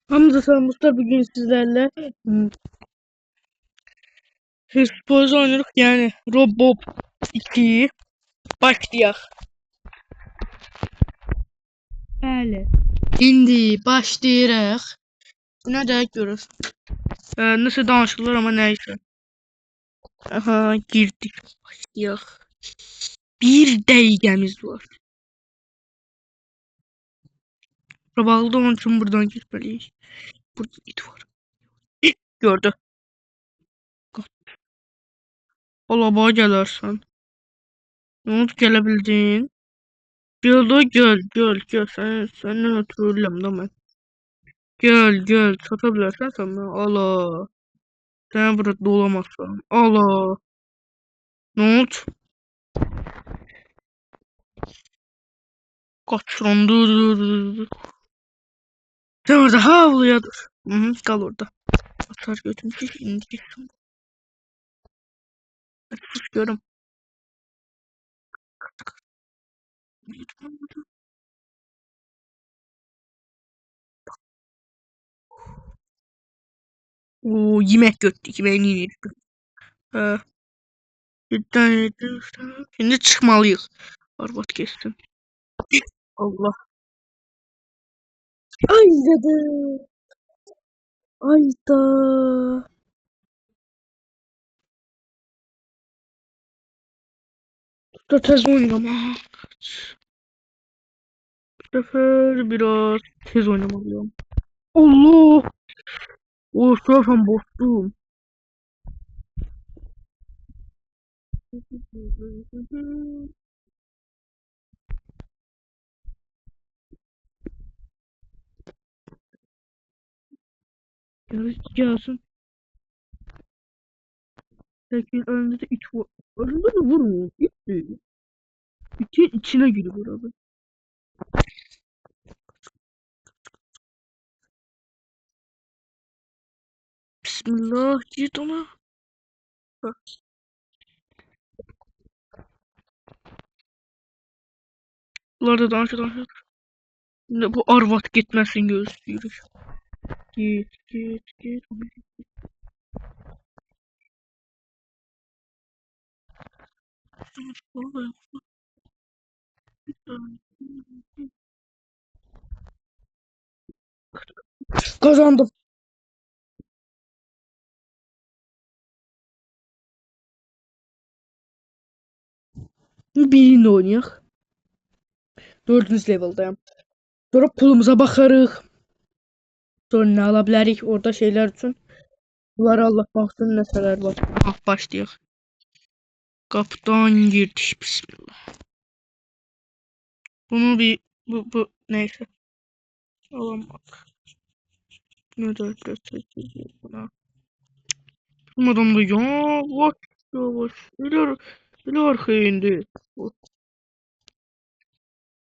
Hamza Sarmuslar bugün sizlerle Hırsız oynuyoruz yani Robop 2'yi başlayaq. Bəli. İndi başlayırıq. Nə də görürüz. Nəsə danışırlar ama nəysə. Aha girdik. Başlayaq. Bir dəqiqəmiz var. Bağlıda onun için buradan geçmeliyiz. Burada it var. İt gördü. Alaba gələrsən. Ne oldu gəlebildin? Gel de gel. Senden ötürü ölürüm de ben. Gel satabilirsen sen bana. Allah. Sen burada dolamazsan. Allah. Ne oldu? Kaçıran dur. Sen orada havluya dur. Hı hı, kal orada. Atar götümü indirirsin. Sus görüm. Oo, yemek göttük. Yemeğini yedik. He. Cidden. Şimdi çıkmalıyız. Arbat kestim. Allah. Ay dedi. Ayda. Da tez oynamak. Bu sefer biraz tez oynamalıyım. Allah! O zaten bastım. Gelsin. Peki önünde de it var. Önünde de vurmuyor. İt değil. İtin içine giriyor abi. Bismillah git ona. Bunlar da dans. Bu arvat gitmesin gösteriyor. Git. Kazandım. Birini oynayaq. 4. leveldayım. Sonra pulumuza bakarıq. Sonra nə ala bilərik orada şeyler üçün. Bunları Allah baxsın nəsələr var. Ah, başlayaq. Kapıdan girdik. Bismillah. Bunu bir bu neyse. Alamaz. Ne de göstereceğiz buna. Durmadan da yavaş. İleri arkaya indi.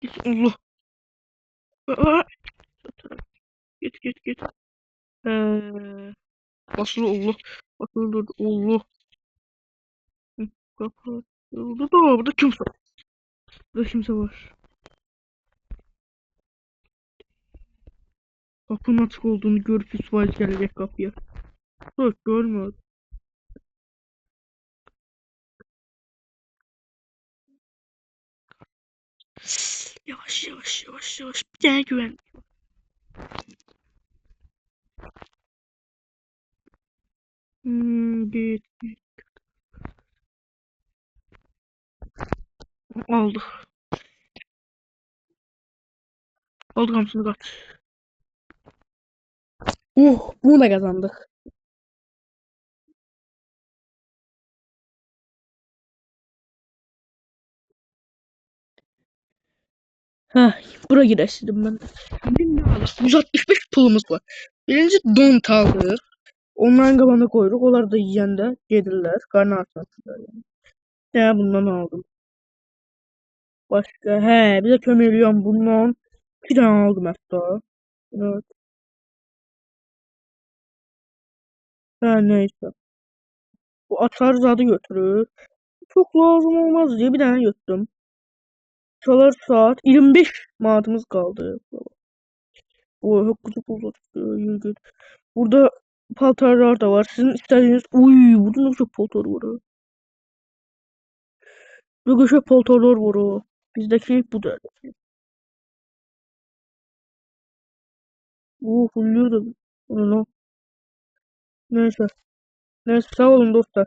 Git Allah. Aa, git. Basılı Allah. Basılı dur Allah. Hı, kapat. Burada kimse. Burada kimse var. Kapının açık olduğunu görüp Yusuf gelecek kapıya. Yok görmüyor. Yavaş. Bir tane güven. Git. Aldık. Aldık hamsını kaç. Bunu da kazandık. Ha, bura girəşdim ben. Şimdi ne alır? 165 pulumuz var. Birinci don aldık. Onların qabağına koyuruq. Onlar da yiyəndə gedirlər. Qarnı açmasınlar yani. Ya bundan aldım. Başka. He, bir de kömürlüyorum bundan. 2 tane aldım hatta. Evet. Ha, neyse. Bu atar zadı götürür. Çok lazım olmaz diye bir tane götürdüm. Çalar saat 25 manatımız kaldı. O çok güzel bulduk. İlginç. Burada paltarlar da var. Sizin istediğiniz... Uy, burada ne çok paltar var ha. Ne güzel paltarlar var ha. Bizdeki bu da. Fulluyor da. Onu, neyse. Neyse, sağ olun dostlar.